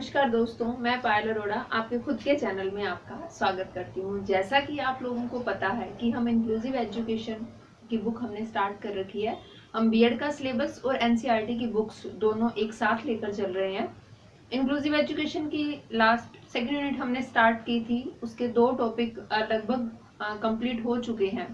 नमस्कार दोस्तों, मैं पायल अरोड़ा आपके खुद के चैनल में आपका स्वागत करती हूँ। जैसा कि आप लोगों को पता है कि हम इंक्लूसिव एजुकेशन की बुक हमने स्टार्ट कर रखी है। हम बीएड का सिलेबस और एनसीईआरटी की बुक्स दोनों एक साथ लेकर चल रहे हैं। इंक्लूसिव एजुकेशन की लास्ट सेकेंड यूनिट हमने स्टार्ट की थी, उसके 2 टॉपिक लगभग कंप्लीट हो चुके हैं।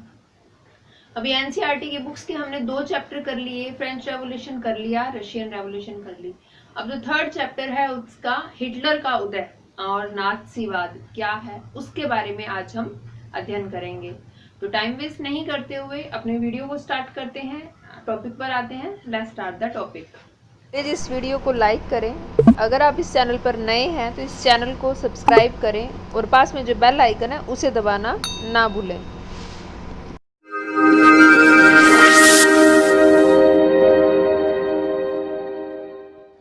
अभी एनसीईआरटी की बुक्स के हमने 2 चैप्टर कर लिए, फ्रेंच रेवोल्यूशन कर लिया, रशियन रेवोल्यूशन कर ली। अब जो 3rd चैप्टर है उसका हिटलर का उदय और नाथसीवाद क्या है उसके बारे में आज हम अध्ययन करेंगे। तो टाइम वेस्ट नहीं करते हुए अपने वीडियो को स्टार्ट करते हैं, टॉपिक पर आते हैं। Let's start the topic. Please इस वीडियो को लाइक करें। अगर आप इस चैनल पर नए हैं तो इस चैनल को सब्सक्राइब करें और पास में जो बेल आइकन है उसे दबाना ना भूलें।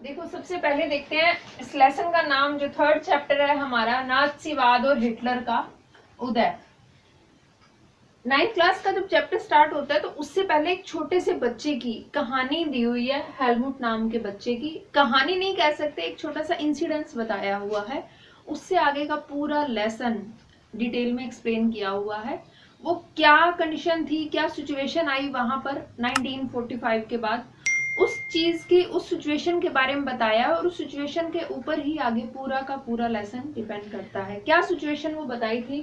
देखो, सबसे पहले देखते हैं इस लेसन का नाम, जो 3rd चैप्टर है हमारा, नाथसीवाद और हिटलर का उदय। 9th क्लास का जब चैप्टर स्टार्ट होता है तो उससे पहले एक छोटे से बच्चे की कहानी दी हुई है। हेलमुट नाम के बच्चे की कहानी नहीं कह सकते, एक छोटा सा इंसिडेंस बताया हुआ है। उससे आगे का पूरा लेसन डिटेल में एक्सप्लेन किया हुआ है। वो क्या कंडीशन थी, क्या सिचुएशन आई वहां पर 1945 के बाद, उस चीज की, उस सिचुएशन के बारे में बताया और उस सिचुएशन के ऊपर ही आगे पूरा का पूरा लेसन डिपेंड करता है। क्या सिचुएशन वो बताई थी?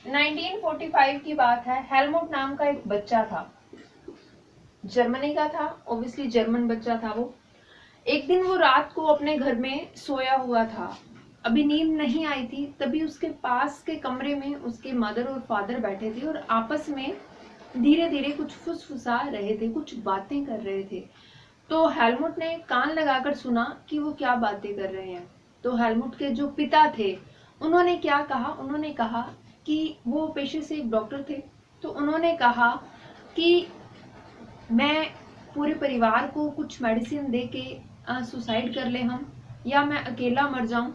1945 की बात है। हेलमुट नाम का एक बच्चा था, जर्मनी का था, ऑब्वियसली जर्मन बच्चा था वो। एक दिन वो रात को अपने घर में सोया हुआ था, अभी नींद नहीं आई थी, तभी उसके पास के कमरे में उसके मदर और फादर बैठे थे और आपस में धीरे धीरे कुछ फुसफुसा रहे थे, कुछ बातें कर रहे थे। तो हेलमुट ने कान लगाकर सुना कि वो क्या बातें कर रहे हैं। तो हेलमुट के जो पिता थे उन्होंने क्या कहा, उन्होंने कहा कि वो पेशे से एक डॉक्टर थे, तो उन्होंने कहा कि मैं पूरे परिवार को कुछ मेडिसिन दे के सुसाइड कर ले हम, या मैं अकेला मर जाऊं।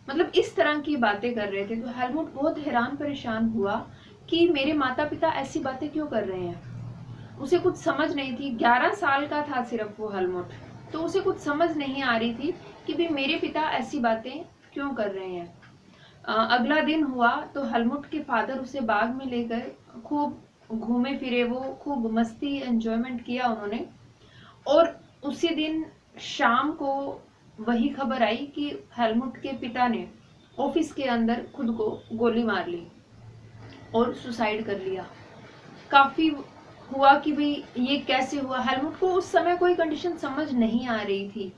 मतलब इस तरह की बातें कर रहे थे। तो हेलमुट बहुत हैरान परेशान हुआ कि मेरे माता पिता ऐसी बातें क्यों कर रहे हैं। उसे कुछ समझ नहीं थी, 11 साल का था सिर्फ वो हेलमुट, तो उसे कुछ समझ नहीं आ रही थी कि भी मेरे पिता ऐसी बातें क्यों कर रहे हैं। अगला दिन हुआ तो हेलमुट के फादर उसे बाग में लेकर खूब घूमे फिरे, वो खूब मस्ती एंजॉयमेंट किया उन्होंने। और उसी दिन शाम को वही खबर आई कि हेलमुट के पिता ने ऑफिस के अंदर खुद को गोली मार ली और सुसाइड कर लिया। काफी हुआ कि भाई ये कैसे हुआ। हेलमुट को उस समय कोई कंडीशन समझ नहीं आ रही थी।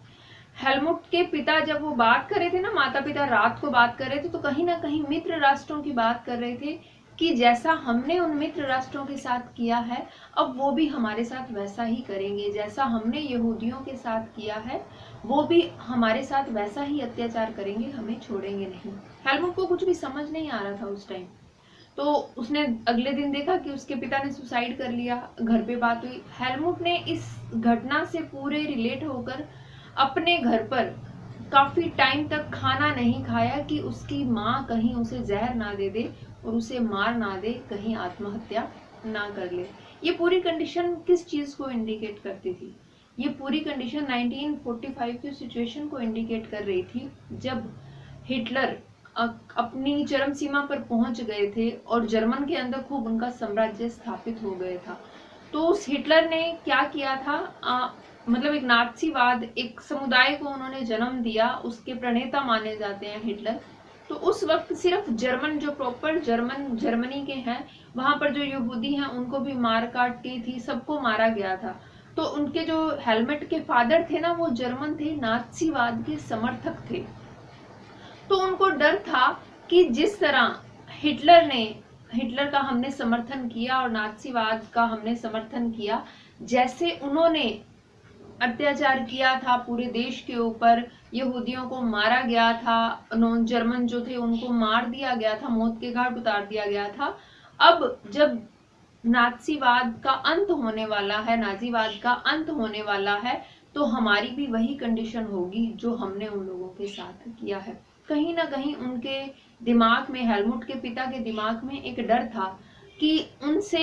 हेलमुट के पिता जब वो बात कर रहे थे ना, माता पिता रात को बात कर रहे थे, तो कहीं ना कहीं मित्र राष्ट्रों की बात कर रहे थे कि जैसा हमने उन मित्र राष्ट्रों के साथ किया है अब वो भी हमारे साथ वैसा ही करेंगे, जैसा हमने यहूदियों के साथ किया है वो भी हमारे साथ वैसा ही अत्याचार करेंगे, हमें छोड़ेंगे नहीं। हेलमुट को कुछ भी समझ नहीं आ रहा था उस टाइम। तो उसने अगले दिन देखा कि उसके पिता ने सुसाइड कर लिया, घर पे बात हुई। हेलमुट ने इस घटना से पूरे रिलेट होकर अपने घर पर काफी टाइम तक खाना नहीं खाया कि उसकी माँ कहीं उसे जहर ना दे दे और उसे मार ना दे, कहीं आत्महत्या ना कर ले। ये पूरी कंडीशन किस चीज को इंडिकेट करती थी? ये पूरी कंडीशन 1945 की सिचुएशन को इंडिकेट कर रही थी, जब हिटलर अपनी चरम सीमा पर पहुंच गए थे और जर्मन के अंदर खूब उनका साम्राज्य स्थापित हो गया था। तो उस हिटलर ने क्या किया था, मतलब एक नाथसीवाद, एक समुदाय को उन्होंने जन्म दिया, उसके प्रणेता माने जाते हैं हिटलर। तो उस वक्त सिर्फ जर्मन, जो प्रॉपर जर्मनी के हैं, वहां पर जो यहूदी हैं उनको भी मार काट की थी, सबको मारा गया था। तो उनके जो हेलमेट के फादर थे ना, वो जर्मन थे, नाथसीवाद के समर्थक थे। तो उनको डर था कि जिस तरह हिटलर का हमने समर्थन किया और नाथसीवाद का हमने समर्थन किया, जैसे उन्होंने अत्याचार किया था पूरे देश के ऊपर, यहूदियों को मारा गया था, नॉन जर्मन जो थे उनको मार दिया गया था, मौत के घाट उतार दिया गया था। अब जब नाथसीवाद का अंत होने वाला है, नाजीवाद का अंत होने वाला है, तो हमारी भी वही कंडीशन होगी जो हमने उन लोगों के साथ किया है। कहीं ना कहीं उनके दिमाग में, हेलमुट के पिता के दिमाग में एक डर था कि उनसे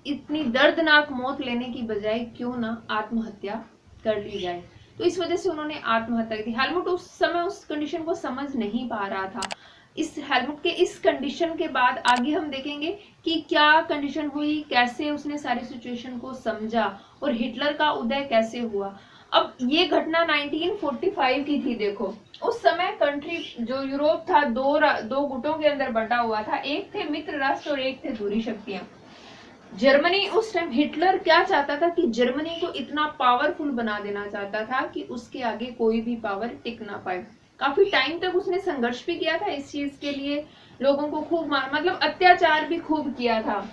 इतनी दर्दनाक मौत लेने की बजाय क्यों ना आत्महत्या कर ली जाए। तो इस वजह से उन्होंने आत्महत्या की थी। हेलमुट उस समय उस कंडीशन को समझ नहीं पा रहा था। इस हेलमुट के इस कंडीशन के बाद आगे हम देखेंगे कि क्या कंडीशन हुई, कैसे उसने सारी सिचुएशन को समझा और हिटलर का उदय कैसे हुआ। अब ये घटना 1945 की थी। देखो उस समय कंट्री जो यूरोप था दो गुटों के अंदर बंटा हुआ था, एक थे मित्र राष्ट्र और एक थे दूरी शक्तियां। जर्मनी उस टाइम, हिटलर क्या चाहता था कि जर्मनी को इतना पावरफुल बना देना चाहता था कि उसके आगे कोई भी पावर टिक ना पाए। काफी टाइम तक उसने संघर्ष भी किया था इस चीज के लिए, लोगों को खूब मतलब अत्याचार भी खूब किया था।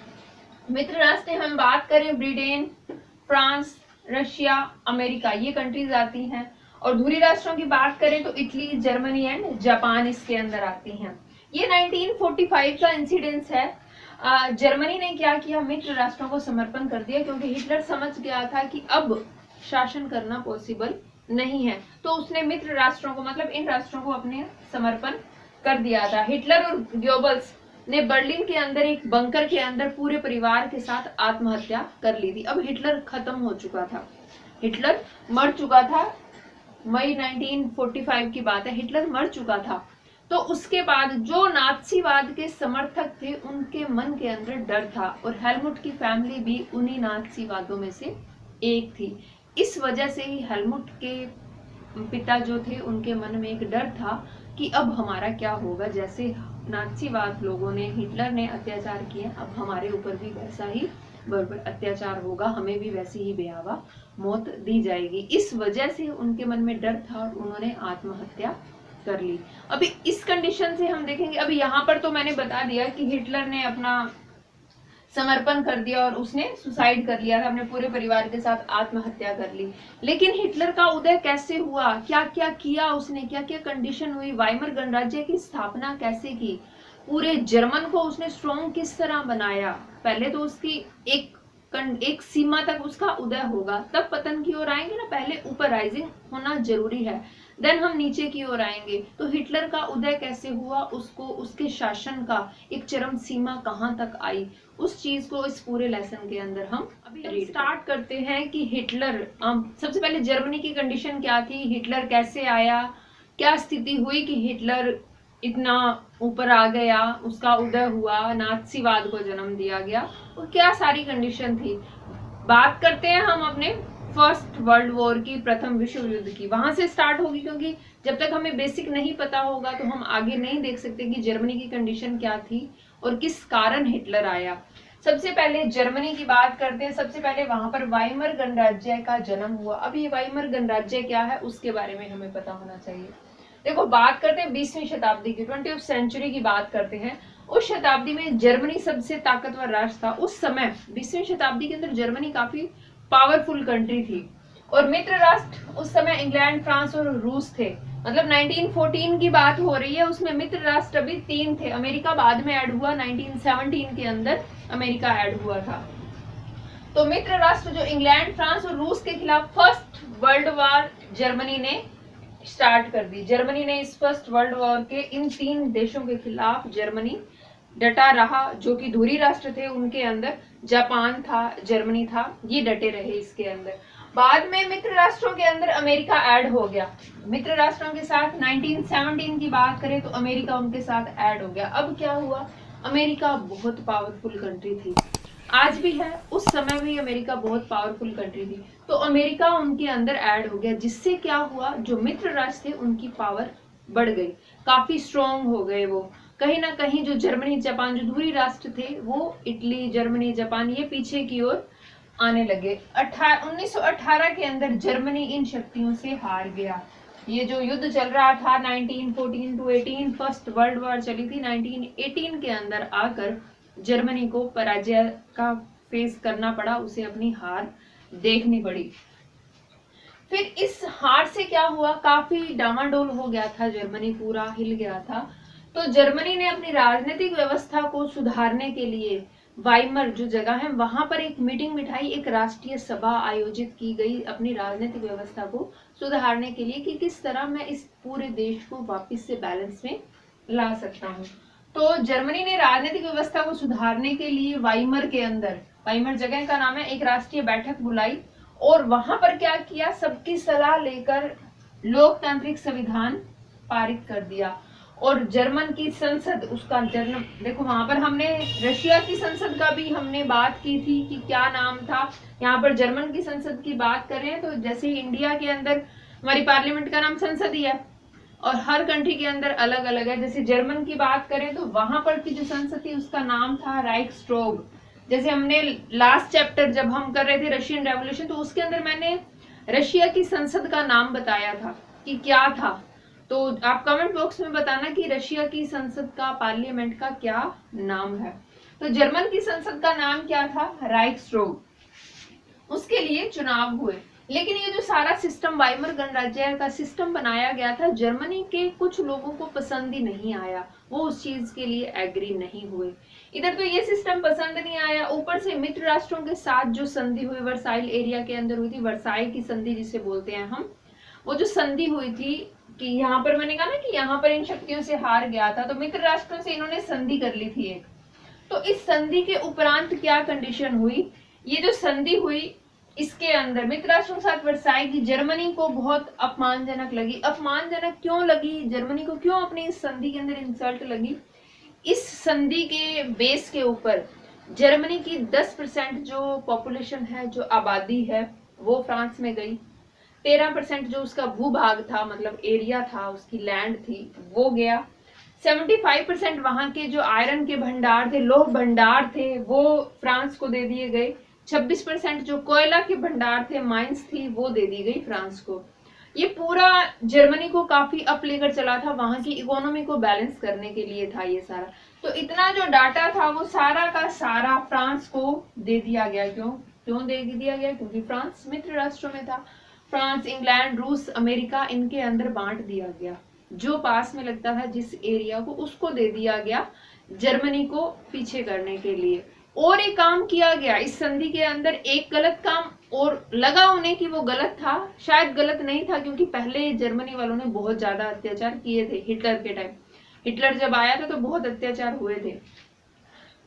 मित्र राष्ट्र हम बात करें, ब्रिटेन, फ्रांस, रशिया, अमेरिका, ये कंट्रीज आती हैं। और धुरी राष्ट्रों की बात करें तो इटली, जर्मनी एंड जापान इसके अंदर आती हैं। ये 1945 का इंसिडेंस है। जर्मनी ने क्या किया, मित्र राष्ट्रों को समर्पण कर दिया, क्योंकि हिटलर समझ गया था कि अब शासन करना पॉसिबल नहीं है। तो उसने मित्र राष्ट्रों को, मतलब इन राष्ट्रों को अपने समर्पण कर दिया था। हिटलर और गोबल्स ने बर्लिन के अंदर एक बंकर के अंदर पूरे परिवार के साथ आत्महत्या कर ली थी। अब हिटलर खत्म हो चुका था, हिटलर मर चुका था। मई 1945 की बात है, हिटलर मर चुका था। तो उसके बाद जो नात्सीवाद के समर्थक थे उनके मन के अंदर डर था, और हेलमुट की फैमिली भी उन्हीं नात्सीवादों में से एक थी। इस वजह से ही हेलमुट के पिता जो थे उनके मन में एक डर था कि अब हमारा क्या होगा, जैसे नात्सीवाद लोगों ने, हिटलर ने अत्याचार किए, अब हमारे ऊपर भी वैसा ही बर्बर अत्याचार होगा, हमें भी वैसी ही बेआवा मौत दी जाएगी। इस वजह से उनके मन में डर था और उन्होंने आत्महत्या कर ली। अभी इस कंडीशन से हम देखेंगे, अभी यहाँ पर तो मैंने बता दिया कि हिटलर ने अपना समर्पण कर दिया और उसने सुसाइड कर लिया था, अपने पूरे परिवार के साथ आत्महत्या कर ली। लेकिन हिटलर का उदय कैसे हुआ, क्या क्या किया उसने, क्या क्या कंडीशन हुई, वाइमर गणराज्य की स्थापना कैसे की, पूरे जर्मन को उसने स्ट्रॉन्ग किस तरह बनाया। पहले तो उसकी एक सीमा तक उसका उदय होगा, तब पतन की ओर आएंगे ना, पहले ऊपर राइजिंग होना जरूरी है, देन हम नीचे की ओर आएंगे। तो हिटलर का उदय कैसे हुआ, उसको उसके शासन का एक चरम सीमा कहां तक आई, उस चीज को इस पूरे लेसन के अंदर हम अभी स्टार्ट करते हैं कि हिटलर, सबसे पहले जर्मनी की कंडीशन क्या थी, हिटलर कैसे आया, क्या स्थिति हुई कि हिटलर इतना ऊपर आ गया, उसका उदय हुआ, नात्सीवाद को जन्म दिया गया, और क्या सारी कंडीशन थी। बात करते हैं हम अपने फर्स्ट वर्ल्ड वॉर की, प्रथम विश्व युद्ध की, वहां से स्टार्ट होगी, क्योंकि जब तक हमें बेसिक नहीं पता होगा तो हम आगे नहीं देख सकते कि जर्मनी की कंडीशन क्या थी और किस कारण हिटलर आया। सबसे पहले जर्मनी की बात करते हैं। सबसे पहले वहां पर वाइमर गणराज्य का जन्म हुआ। अब ये वाइमर गणराज्य क्या है उसके बारे में हमें पता होना चाहिए। देखो बात करते हैं 20वीं शताब्दी की, 20th सेंचुरी की बात करते हैं। उस शताब्दी में जर्मनी सबसे ताकतवर राष्ट्र था। उस समय 20वीं शताब्दी के अंदर जर्मनी काफी पावरफुल कंट्री थी, और मित्र राष्ट्र उस समय इंग्लैंड, फ्रांस और रूस थे। मतलब 1914 की बात हो रही है, उसमें मित्र राष्ट्र अभी 3 थे। अमेरिका बाद में ऐड हुआ, 1917 के अंदर अमेरिका ऐड हुआ था। तो मित्र राष्ट्र जो इंग्लैंड, फ्रांस और रूस के खिलाफ फर्स्ट वर्ल्ड वॉर जर्मनी ने स्टार्ट कर दी। जर्मनी ने इस फर्स्ट वर्ल्ड वॉर के इन 3 देशों के खिलाफ जर्मनी डटा रहा, जो कि धुरी राष्ट्र थे। उनके अंदर जापान था, जर्मनी था, ये डटे रहे इसके अंदर। बाद में मित्र राष्ट्रों के अंदर अमेरिका ऐड हो गया। मित्र राष्ट्रों के साथ 1917 की बात करें तो अमेरिका उनके साथ ऐड हो गया। अब क्या हुआ, अमेरिका बहुत पावरफुल कंट्री थी, आज भी है, उस समय भी अमेरिका बहुत पावरफुल कंट्री थी। तो अमेरिका उनके अंदर ऐड हो गया, जिससे क्या हुआ, जो मित्र राष्ट्र थे उनकी पावर बढ़ गई, काफी स्ट्रॉन्ग हो गए वो। कहीं ना कहीं जो जर्मनी, जापान, जो दूरी राष्ट्र थे, वो इटली, जर्मनी, जापान, ये पीछे की ओर आने लगे। 1918 के अंदर जर्मनी इन शक्तियों से हार गया। ये जो युद्ध चल रहा था 1914 to 18, फर्स्ट वर्ल्ड वॉर चली थी, 1918 के अंदर आकर जर्मनी को पराजय का फेस करना पड़ा, उसे अपनी हार देखनी पड़ी। फिर इस हार से क्या हुआ, काफी डामाडोल हो गया था जर्मनी, पूरा हिल गया था। तो जर्मनी ने अपनी राजनीतिक व्यवस्था को सुधारने के लिए वाइमर जो जगह है वहां पर एक मीटिंग बिठाई, एक राष्ट्रीय सभा आयोजित की गई अपनी राजनीतिक व्यवस्था को सुधारने के लिए कि किस तरह मैं इस पूरे देश को वापस से बैलेंस में ला सकता हूँ। तो जर्मनी ने राजनीतिक व्यवस्था को सुधारने के लिए वाइमर के अंदर, वाइमर जगह का नाम है, एक राष्ट्रीय बैठक बुलाई और वहां पर क्या किया, सबकी सलाह लेकर लोकतांत्रिक संविधान पारित कर दिया। और जर्मन की संसद, उसका जन्म देखो, वहां पर हमने रशिया की संसद का भी हमने बात की थी कि क्या नाम था। यहाँ पर जर्मन की संसद की बात करें तो जैसे इंडिया के अंदर हमारी पार्लियामेंट का नाम संसद ही है और हर कंट्री के अंदर अलग अलग है। जैसे जर्मन की बात करें तो वहां पर की जो संसद थी उसका नाम था राइक्सटॉग। जैसे हमने लास्ट चैप्टर जब हम कर रहे थे रशियन रेवोल्यूशन, तो उसके अंदर मैंने रशिया की संसद का नाम बताया था कि क्या था। तो आप कमेंट बॉक्स में बताना कि रशिया की संसद का, पार्लियामेंट का क्या नाम है। तो जर्मन की संसद का नाम क्या था, राइक्सटॉग। उसके लिए चुनाव हुए, लेकिन ये जो सारा सिस्टम वाइमर गणराज्य का सिस्टम बनाया गया था, जर्मनी के कुछ लोगों को पसंद ही नहीं आया, वो उस चीज के लिए एग्री नहीं हुए। इधर तो ये सिस्टम पसंद नहीं आया, ऊपर से मित्र राष्ट्रों के साथ जो संधि हुई वर्साइल एरिया के अंदर हुई थी, वर्साई की संधि जिसे बोलते हैं हम, वो जो संधि हुई थी कि यहाँ पर मैंने कहा ना कि यहाँ पर इन शक्तियों से हार गया था, तो मित्र राष्ट्रों से इन्होंने संधि कर ली थी एक। तो इस संधि के उपरांत क्या कंडीशन हुई, ये जो संधि हुई इसके अंदर मित्र राष्ट्रों के साथ वर्साई की जर्मनी को बहुत अपमानजनक लगी। अपमानजनक क्यों लगी जर्मनी को, क्यों अपनी इस संधि के अंदर इंसल्ट लगी, इस संधि के बेस के ऊपर जर्मनी की 10% जो पॉपुलेशन है, जो आबादी है, वो फ्रांस में गई। 13% जो उसका भूभाग था, मतलब एरिया था, उसकी लैंड थी, वो गया। 75% वहां के जो आयरन के भंडार थे, लोह भंडार थे, वो फ्रांस को दे दिए गए। 26% जो कोयला के भंडार थे, माइंस थी, वो दे दी गई फ्रांस को। ये पूरा जर्मनी को काफी अप लेकर चला था, वहां की इकोनॉमी को बैलेंस करने के लिए था ये सारा। तो इतना जो डाटा था वो सारा का सारा फ्रांस को दे दिया गया। क्यों दे दिया गया, क्योंकि फ्रांस मित्र राष्ट्रों में था। फ्रांस, इंग्लैंड, रूस, अमेरिका, इनके अंदर बांट दिया गया। जो पास में लगता था जिस एरिया को, उसको दे दिया गया जर्मनी को पीछे करने के लिए। और एक काम किया गया इस संधि के अंदर, एक गलत काम और लगा उन्हें कि वो गलत था, शायद गलत नहीं था, क्योंकि पहले जर्मनी वालों ने बहुत ज्यादा अत्याचार किए थे हिटलर के टाइम। हिटलर जब आया था तो बहुत अत्याचार हुए थे।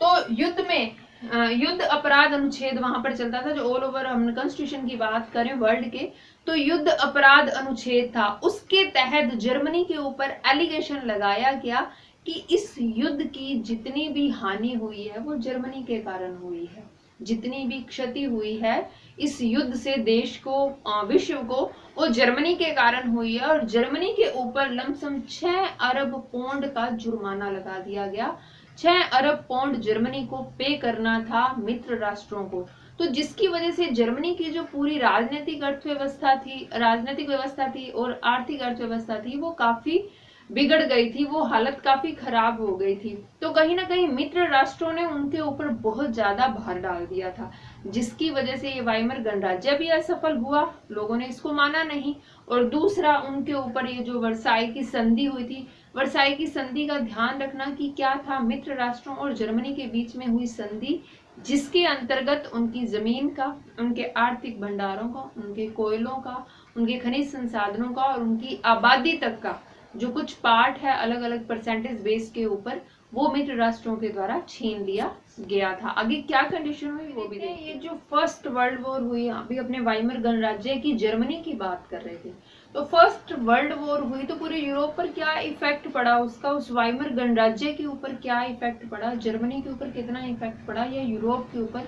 तो युद्ध में युद्ध अपराध अनुच्छेद वहां पर चलता था, जो ऑल ओवर हम कॉन्स्टिट्यूशन की बात करें वर्ल्ड के, तो युद्ध अपराध अनुच्छेद था। उसके तहत जर्मनी के ऊपर एलिगेशन लगाया गया कि इस युद्ध की जितनी भी हानि हुई है वो जर्मनी के कारण हुई है, जितनी भी क्षति हुई है इस युद्ध से देश को, विश्व को, वो जर्मनी के कारण हुई है। और जर्मनी के ऊपर लमसम 6 अरब पौंड का जुर्माना लगा दिया गया। 6 अरब पौंड जर्मनी को पे करना था मित्र राष्ट्रों को। तो जिसकी वजह से जर्मनी की जो पूरी राजनीतिक व्यवस्था थी और आर्थिक अर्थव्यवस्था थी, वो काफी बिगड़ गई थी, वो हालत काफी खराब हो गई थी। तो कहीं ना कहीं मित्र राष्ट्रों ने उनके ऊपर बहुत ज्यादा भार डाल दिया था, जिसकी वजह से ये वाइमर गणराज्य भी असफल हुआ, लोगों ने इसको माना नहीं। और दूसरा, उनके ऊपर ये जो वर्साई की संधि हुई थी, वर्साई की संधि का ध्यान रखना कि क्या था, मित्र राष्ट्रों और जर्मनी के बीच में हुई संधि, जिसके अंतर्गत उनकी जमीन का, उनके आर्थिक भंडारों का, उनके कोयलों का, उनके खनिज संसाधनों का और उनकी आबादी तक का जो कुछ पार्ट है अलग अलग परसेंटेज बेस के ऊपर, वो मित्र राष्ट्रों के द्वारा छीन लिया गया था। आगे क्या कंडीशन हुई वो भी देखिए। ये जो फर्स्ट वर्ल्ड वॉर हुई, अभी अपने वाइमर गणराज्य की जर्मनी की बात कर रहे थे, तो फर्स्ट वर्ल्ड वॉर हुई तो पूरे यूरोप पर क्या इफेक्ट पड़ा उसका, उस वाइमर गणराज्य के ऊपर क्या इफेक्ट पड़ा, जर्मनी के ऊपर कितना इफेक्ट पड़ा, या यूरोप के ऊपर,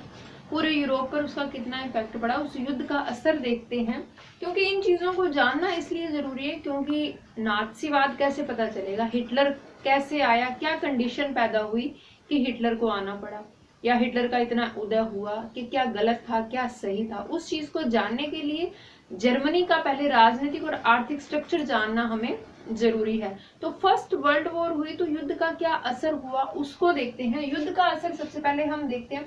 पूरे यूरोप पर उसका कितना इफेक्ट पड़ा, उस युद्ध का असर देखते हैं। क्योंकि इन चीजों को जानना इसलिए जरूरी है क्योंकि नाज़ीवाद कैसे पता चलेगा, हिटलर कैसे आया, क्या कंडीशन पैदा हुई कि हिटलर को आना पड़ा, या हिटलर का इतना उदय हुआ, कि क्या गलत था क्या सही था, उस चीज को जानने के लिए जर्मनी का पहले राजनीतिक और आर्थिक स्ट्रक्चर जानना हमें जरूरी है। तो फर्स्ट वर्ल्ड वॉर हुई तो युद्ध का क्या असर हुआ उसको देखते हैं। युद्ध का असर सबसे पहले हम देखते हैं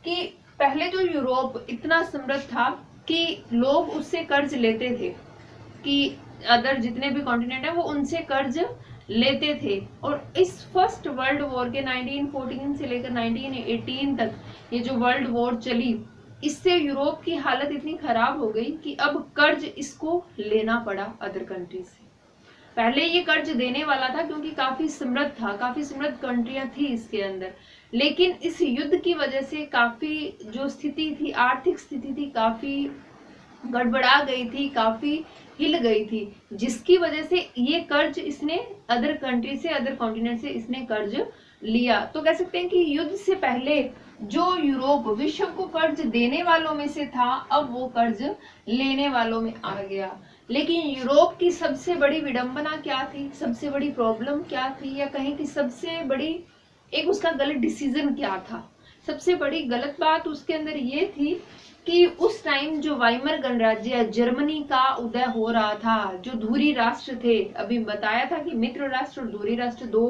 कि पहले जो यूरोप इतना समृद्ध था कि लोग उससे कर्ज लेते थे, कि अदर जितने भी कॉन्टिनेंट है वो उनसे कर्ज लेते थे। और इस फर्स्ट वर्ल्ड वॉर के 1914 से लेकर 1918 तक ये जो वर्ल्ड वॉर चली, इससे यूरोप की हालत इतनी खराब हो गई कि अब कर्ज इसको लेना पड़ा अदर कंट्री से। पहले ये कर्ज देने वाला था क्योंकि काफी समृद्ध था, काफी समृद्ध कंट्रियां थी इसके अंदर, लेकिन इस युद्ध की वजह से काफी जो स्थिति थी, आर्थिक स्थिति थी, काफी गड़बड़ा गई थी, काफी हिल गई थी, जिसकी वजह से ये कर्ज इसने अदर कंट्री से, अदर कॉन्टिनेंट से इसने कर्ज लिया। तो कह सकते हैं कि युद्ध से पहले जो यूरोप विश्व को कर्ज देने वालों में से था, अब वो कर्ज लेने वालों में आ गया। लेकिन यूरोप की सबसे बड़ी विडंबना क्या थी, सबसे बड़ी प्रॉब्लम क्या थी, या कहें कि सबसे बड़ी एक उसका गलत डिसीजन क्या था। सबसे बड़ी गलत बात उसके अंदर ये थी कि उस टाइम जो वाइमर गणराज्य जर्मनी का उदय हो रहा था, जो धुरी राष्ट्र थे, अभी बताया था कि मित्र राष्ट्र और धुरी राष्ट्र दो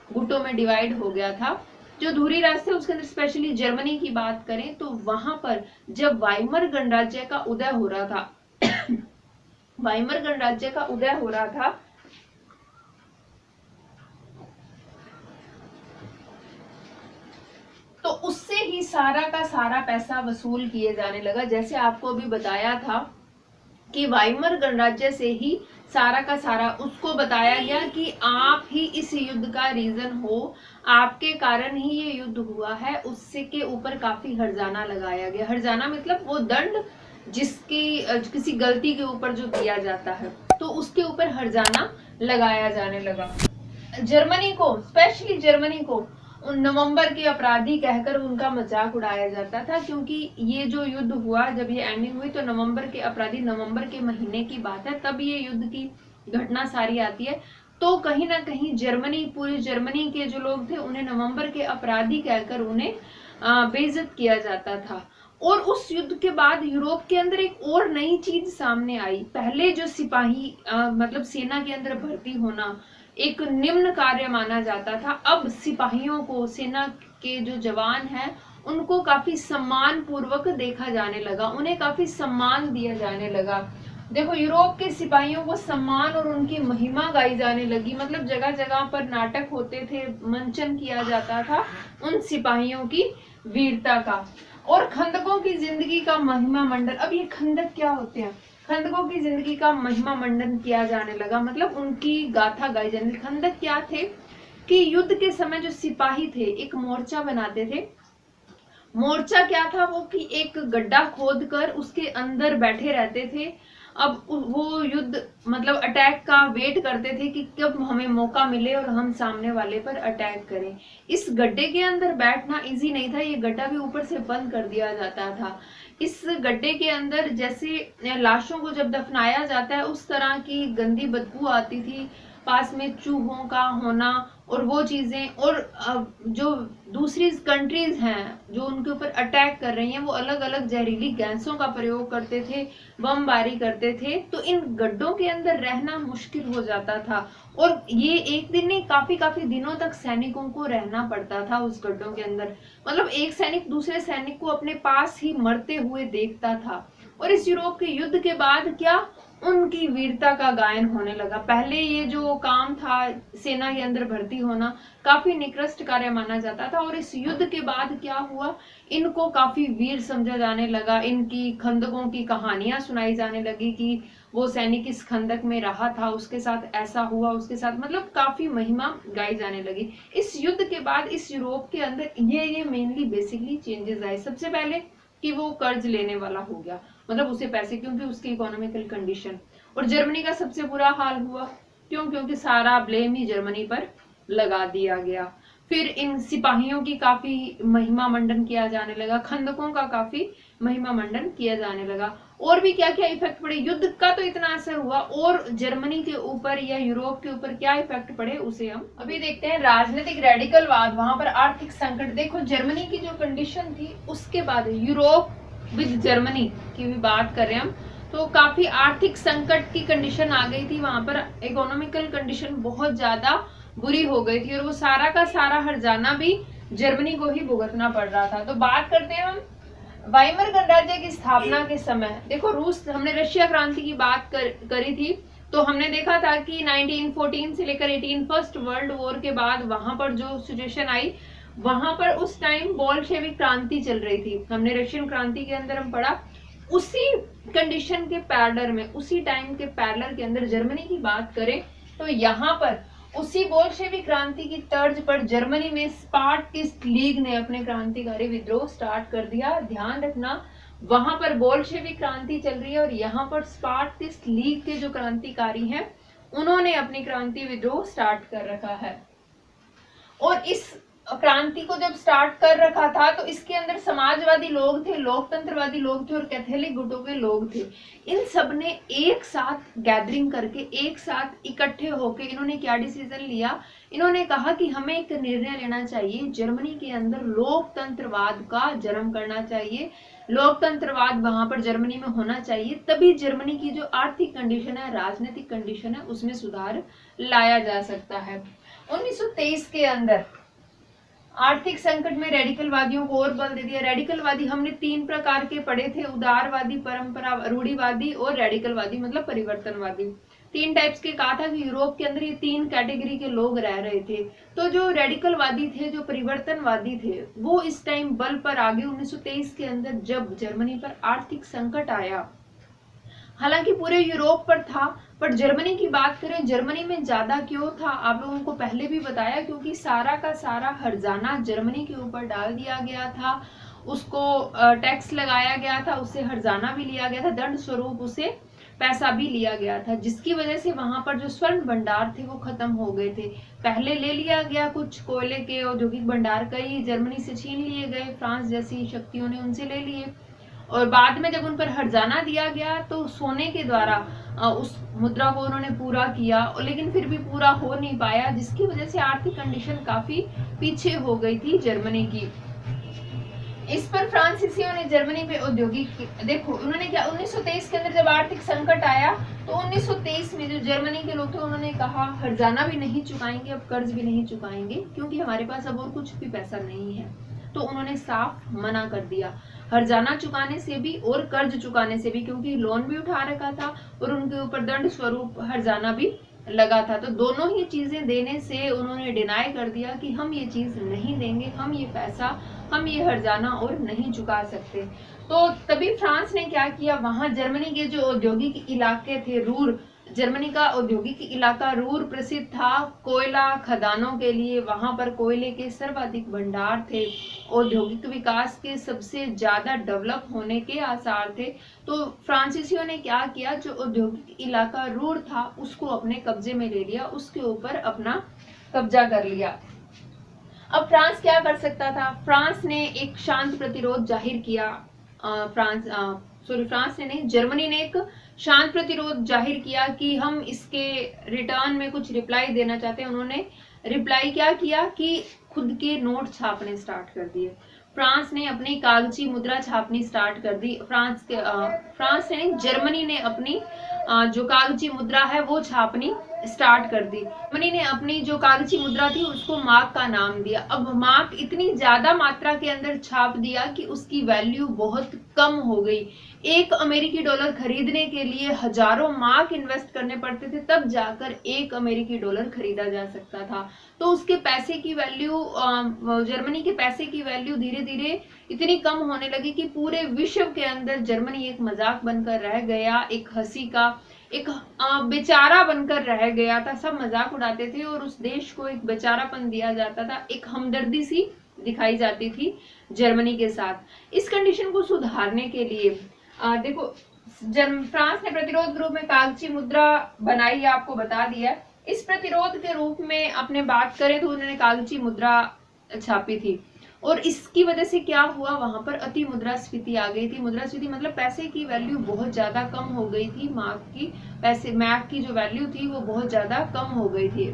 गुटों में डिवाइड हो गया था। जो धुरी राष्ट्र उसके अंदर स्पेशली जर्मनी की बात करें तो वहां पर जब वाइमर गणराज्य का उदय हो रहा था वाइमर गणराज्य का उदय हो रहा था, तो उससे ही सारा का सारा पैसा वसूल किए जाने लगा। जैसे आपको अभी बताया था कि वाइमर गणराज्य से ही सारा का सारा उसको बताया गया कि आप ही इस युद्ध का रीजन हो, आपके कारण ही ये युद्ध हुआ है। उससे के ऊपर काफी हर्जाना लगाया गया। हर्जाना मतलब वो दंड जिसकी किसी गलती के ऊपर जो दिया जाता है, तो उसके ऊपर हर्जाना लगाया जाने लगा। जर्मनी को, स्पेशली जर्मनी को उन नवंबर के अपराधी कहकर उनका मजाक उड़ाया जाता था, क्योंकि ये जो युद्ध हुआ, जब ये एंडिंग हुई तो नवंबर के अपराधी, नवंबर के महीने की बात है, तब ये युद्ध की घटना सारी आती है। तो कहीं ना कहीं जर्मनी, पूरी जर्मनी के जो लोग थे उन्हें नवंबर के अपराधी कहकर उन्हें बेइज्जत किया जाता था। और उस युद्ध के बाद यूरोप के अंदर एक और नई चीज सामने आई। पहले जो सिपाही मतलब सेना के अंदर भर्ती होना एक निम्न कार्य माना जाता था, अब सिपाहियों को, सेना के जो जवान हैं उनको काफी सम्मान पूर्वक देखा जाने लगा, उन्हें काफी सम्मान दिया जाने लगा। देखो यूरोप के सिपाहियों को सम्मान और उनकी महिमा गाई जाने लगी। मतलब जगह जगह पर नाटक होते थे, मंचन किया जाता था उन सिपाहियों की वीरता का। और खंदकों की जिंदगी का महिमा मंडन, अब ये खंदक क्या होते हैं, खंदकों की जिंदगी का महिमा मंडन किया जाने लगा, मतलब उनकी गाथा गाई जाने लगी। खंदक क्या थे कि युद्ध के समय जो सिपाही थे एक मोर्चा बनाते थे। मोर्चा क्या था वो कि एक गड्ढा खोद कर उसके अंदर बैठे रहते थे। अब वो युद्ध मतलब अटैक का वेट करते थे कि कब हमें मौका मिले और हम सामने वाले पर अटैक करें। इस गड्ढे के अंदर बैठना इजी नहीं था, ये गड्ढा भी ऊपर से बंद कर दिया जाता था। इस गड्ढे के अंदर जैसे लाशों को जब दफनाया जाता है उस तरह की गंदी बदबू आती थी, पास में चूहों का होना और वो चीजें। और जो दूसरी कंट्रीज हैं जो उनके ऊपर अटैक कर रही हैं वो अलग अलग जहरीली गैसों का प्रयोग करते थे, बमबारी करते थे, तो इन गड्ढों के अंदर रहना मुश्किल हो जाता था। और ये एक दिन नहीं, काफी काफी दिनों तक सैनिकों को रहना पड़ता था उस गड्ढों के अंदर। मतलब एक सैनिक दूसरे सैनिक को अपने पास ही मरते हुए देखता था। और इस यूरोप के युद्ध के बाद क्या, उनकी वीरता का गायन होने लगा। पहले ये जो काम था सेना के अंदर भर्ती होना काफी निकृष्ट कार्य माना जाता था, और इस युद्ध के बाद क्या हुआ, इनको काफी वीर समझा जाने लगा। इनकी खंदकों की कहानियां सुनाई जाने लगी कि वो सैनिक इस खंदक में रहा था, उसके साथ ऐसा हुआ, उसके साथ, मतलब काफी महिमा गाई जाने लगी। इस युद्ध के बाद इस यूरोप के अंदर ये मेनली बेसिकली चेंजेस आए। सबसे पहले कि वो कर्ज लेने वाला हो गया, मतलब उसे पैसे, क्योंकि उसकी इकोनॉमिकल कंडीशन। और जर्मनी का सबसे बुरा हाल हुआ, क्यों, क्योंकि सारा ब्लेम ही जर्मनी पर लगा दिया गया। फिर इन सिपाहियों की काफी महिमा मंडन किया जाने लगा, खंदकों का काफी महिमा मंडन किया जाने लगा। और भी क्या क्या इफेक्ट पड़े, युद्ध का तो इतना असर हुआ, और जर्मनी के ऊपर या यूरोप के ऊपर क्या इफेक्ट पड़े उसे हम अभी देखते हैं। राजनीतिक रेडिकलवाद, वहां पर आर्थिक संकट। देखो जर्मनी की जो कंडीशन थी उसके बाद यूरोप विद जर्मनी की भी बात कर रहे हैं हम, तो काफी आर्थिक संकट की कंडीशन आ गई थी वहां पर। इकोनॉमिकल कंडीशन बहुत ज्यादा बुरी हो गई थी, और वो सारा का सारा हर्जाना भी जर्मनी को ही भुगतना पड़ रहा था। तो बात करते हैं हम वाइमर गणराज्य की स्थापना के समय। देखो रूस, हमने रशिया क्रांति की बात करी थी, तो हमने देखा था कि 1914 से लेकर 18 फर्स्ट वर्ल्ड वॉर के बाद वहां पर जो सिचुएशन आई, वहां पर उस टाइम बोल्शेविक क्रांति चल रही थी। हमने रशियन क्रांति के अंदर हम पढ़ा, उसी कंडीशन के पैरेलल में, उसी टाइम के पैरेलल के अंदर जर्मनी की बात करें तो यहाँ पर उसी बोल्शेविक क्रांति की तर्ज पर जर्मनी में स्पार्टिस्ट लीग ने अपने क्रांतिकारी विद्रोह स्टार्ट कर दिया। ध्यान रखना वहां पर बोल्शेविक क्रांति चल रही है और यहाँ पर स्पार्टिस्ट लीग के जो क्रांतिकारी हैं उन्होंने अपनी क्रांति विद्रोह स्टार्ट कर रखा है। और इस क्रांति को जब स्टार्ट कर रखा था तो इसके अंदर समाजवादी लोग थे, लोकतंत्रवादी लोग थे और कैथोलिक गुटों के लोग थे। इन सब ने एक साथ गैदरिंग करके, एक साथ इकट्ठे होकर इन्होंने क्या डिसीजन लिया, इन्होंने कहा कि हमें एक निर्णय लेना चाहिए, जर्मनी के अंदर लोकतंत्रवाद का जन्म करना चाहिए, लोकतंत्रवाद वहां पर जर्मनी में होना चाहिए, तभी जर्मनी की जो आर्थिक कंडीशन है, राजनीतिक कंडीशन है, उसमें सुधार लाया जा सकता है। 1923 के अंदर आर्थिक संकट में रेडिकलवादियों को और बल दे दिया। रेडिकलवादी हमने 3 प्रकार के पढ़े थे, उदारवादी, परंपरा रूढ़िवादी और रेडिकलवादी मतलब परिवर्तनवादी। 3 टाइप्स के कहा था कि यूरोप के अंदर ये 3 कैटेगरी के लोग रह रहे थे। तो जो रेडिकलवादी थे, जो परिवर्तनवादी थे, वो इस टाइम बल पर आ गए 1923 के अंदर जब जर्मनी पर आर्थिक संकट आया। हालांकि पूरे यूरोप पर था, पर जर्मनी की बात करें, जर्मनी में ज्यादा क्यों था, आप लोगों को पहले भी बताया, क्योंकि सारा का सारा हर्जाना जर्मनी के ऊपर डाल दिया गया था, उसको टैक्स लगाया गया था, उससे हर्जाना भी लिया गया था, दंड स्वरूप उसे पैसा भी लिया गया था, जिसकी वजह से वहां पर जो स्वर्ण भंडार थे वो खत्म हो गए थे। पहले ले लिया गया कुछ कोयले के औद्योगिक भंडार कई जर्मनी से छीन लिए गए, फ्रांस जैसी शक्तियों ने उनसे ले लिए, और बाद में जब उन पर हर्जाना दिया गया तो सोने के द्वारा उस मुद्रा को उन्होंने पूरा किया, लेकिन फिर भी पूरा हो नहीं पाया, जिसकी वजह से आर्थिक कंडीशन काफी पीछे हो गई थी जर्मनी की। इस पर फ्रांसीसियों ने जर्मनी पे औद्योगिक, देखो उन्होंने क्या 1923 के अंदर जब आर्थिक संकट आया तो 1923 में जो जर्मनी के लोग थे उन्होंने कहा हर्जाना भी नहीं चुकाएंगे, अब कर्ज भी नहीं चुकाएंगे, क्योंकि हमारे पास अब और कुछ भी पैसा नहीं है। तो उन्होंने साफ मना कर दिया हर्जाना चुकाने से भी और कर्ज चुकाने से भी, क्योंकि लोन भी उठा रखा था और उनके ऊपर दंड स्वरूप हर्जाना भी लगा था। तो दोनों ही चीजें देने से उन्होंने डिनाई कर दिया कि हम ये चीज नहीं देंगे, हम ये पैसा, हम ये हर्जाना और नहीं चुका सकते। तो तभी फ्रांस ने क्या किया, वहां जर्मनी के जो औद्योगिक इलाके थे, रूर, जर्मनी का औद्योगिक इलाका रूर प्रसिद्ध था कोयला खदानों के लिए, वहां पर कोयले के सर्वाधिक भंडार थे, औद्योगिक विकास के सबसे ज्यादा डेवलप होने के आसार थे। तो फ्रांसीसियों ने क्या किया, जो औद्योगिक इलाका रूर था उसको अपने कब्जे में ले लिया, उसके ऊपर अपना कब्जा कर लिया। अब फ्रांस क्या कर सकता था, फ्रांस ने एक शांत प्रतिरोध जाहिर किया, फ्रांस ने नहीं, जर्मनी ने एक शांत प्रतिरोध जाहिर किया कि हम इसके रिटर्न में कुछ रिप्लाई देना चाहते हैं। उन्होंने रिप्लाई क्या किया कि खुद के नोट छापने स्टार्ट कर दिए। फ्रांस ने अपनी कागजी मुद्रा छापनी स्टार्ट कर दी। फ्रांस ने, जर्मनी ने अपनी जो कागजी मुद्रा है वो छापनी स्टार्ट कर दी। जर्मनी ने अपनी जो कागजी मुद्रा थी उसको मार्क का नाम दिया। अब मार्क इतनी ज्यादा मात्रा के अंदर छाप दिया कि उसकी वैल्यू बहुत कम हो गई। एक अमेरिकी डॉलर खरीदने के लिए हजारों मार्क इन्वेस्ट करने पड़ते थे, तब जाकर एक अमेरिकी डॉलर खरीदा जा सकता था। तो उसके पैसे की वैल्यू, जर्मनी के पैसे की वैल्यू धीरे धीरे इतनी कम होने लगी कि पूरे विश्व के अंदर जर्मनी एक मजाक बनकर रह गया, एक हंसी का, एक बेचारा बनकर रह गया था। सब मजाक उड़ाते थे और उस देश को एक बेचारापन दिया जाता था, एक हमदर्दी सी दिखाई जाती थी जर्मनी के साथ। इस कंडीशन को सुधारने के लिए देखो, फ्रांस ने प्रतिरोध के रूप में कागजी मुद्रा बनाई, आपको बता दिया। इस प्रतिरोध के रूप में अपने बात करें तो उन्होंने कागजी मुद्रा छापी थी, और इसकी वजह से क्या हुआ, वहां पर अति मुद्रास्फीति आ गई थी। मुद्रास्फीति मतलब पैसे की वैल्यू बहुत ज्यादा कम हो गई थी, मार्क की जो वैल्यू थी वो बहुत ज्यादा कम हो गई थी।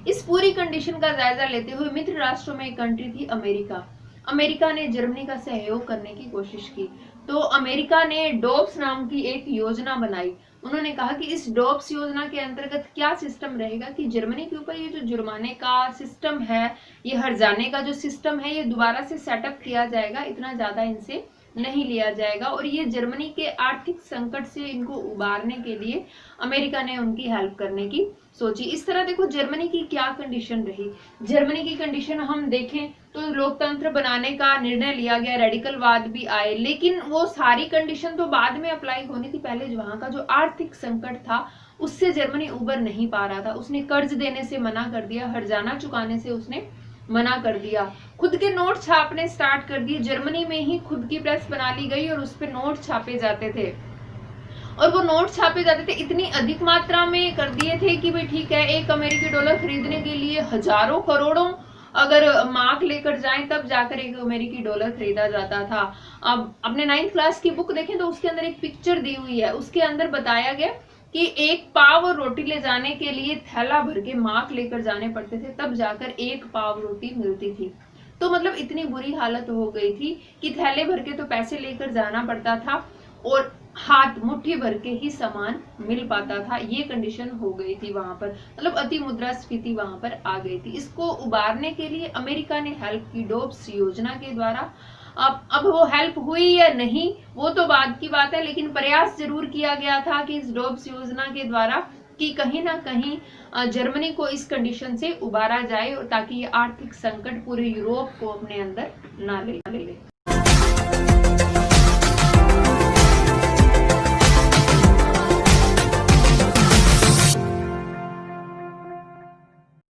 इस पूरी कंडीशन का जायजा लेते हुए मित्र राष्ट्रों में एक कंट्री थी अमेरिका। अमेरिका ने जर्मनी का सहयोग करने की कोशिश की। तो अमेरिका ने डॉब्स नाम की एक योजना बनाई। उन्होंने कहा कि इस डॉब्स योजना के अंतर्गत क्या सिस्टम रहेगा कि जर्मनी के ऊपर ये जो जुर्माने का सिस्टम है, ये हर्जाने का जो सिस्टम है, ये दोबारा से सेटअप किया जाएगा, इतना ज्यादा इनसे नहीं लिया जाएगा, और ये जर्मनी के आर्थिक संकट से इनको उबारने के लिए अमेरिका ने उनकी हेल्प करने की सोची। इस तरह देखो जर्मनी की क्या कंडीशन रही। जर्मनी की कंडीशन हम देखें तो लोकतंत्र बनाने का निर्णय लिया गया, रेडिकलवाद भी आए, लेकिन वो सारी कंडीशन तो बाद में अप्लाई होनी थी। पहले वहां का जो आर्थिक संकट था उससे जर्मनी उबर नहीं पा रहा था। उसने कर्ज देने से मना कर दिया, हर्जाना चुकाने से उसने मना कर दिया। खुद के नोट छापने स्टार्ट कर दिए। जर्मनी में ही खुद की प्रेस बना ली गई और उस पे नोट छापे जाते थे, और वो नोट छापे जाते थे इतनी अधिक मात्रा में कर दिए थे कि भाई ठीक है, एक अमेरिकी डॉलर खरीदने के लिए हजारों करोड़ों अगर मार्क लेकर जाएं तब जाकर एक अमेरिकी डॉलर खरीदा जाता था। अब अपने 9th क्लास की बुक देखें तो उसके अंदर एक पिक्चर दी हुई है, उसके अंदर बताया गया कि एक पाव रोटी ले जाने के लिए थैला भर के मार्क लेकर जाने पड़ते थे, तब जाकर एक पाव रोटी मिलती थी। तो मतलब इतनी बुरी हालत हो गई थी कि थैले भर के तो पैसे लेकर जाना पड़ता था और हाथ मुट्ठी भर के ही सामान मिल पाता था। ये कंडीशन हो गई थी वहां पर, मतलब अति मुद्रास्फीति वहां पर आ गई थी। इसको उबारने के लिए अमेरिका ने हेल्प की डोब्स योजना के द्वारा। अब वो हेल्प हुई या नहीं वो तो बाद की बात है, लेकिन प्रयास जरूर किया गया था कि इस डोब्स योजना के द्वारा कि कहीं ना कहीं जर्मनी को इस कंडीशन से उबारा जाए, और ताकि ये आर्थिक संकट पूरे यूरोप को अपने अंदर ना ले ले।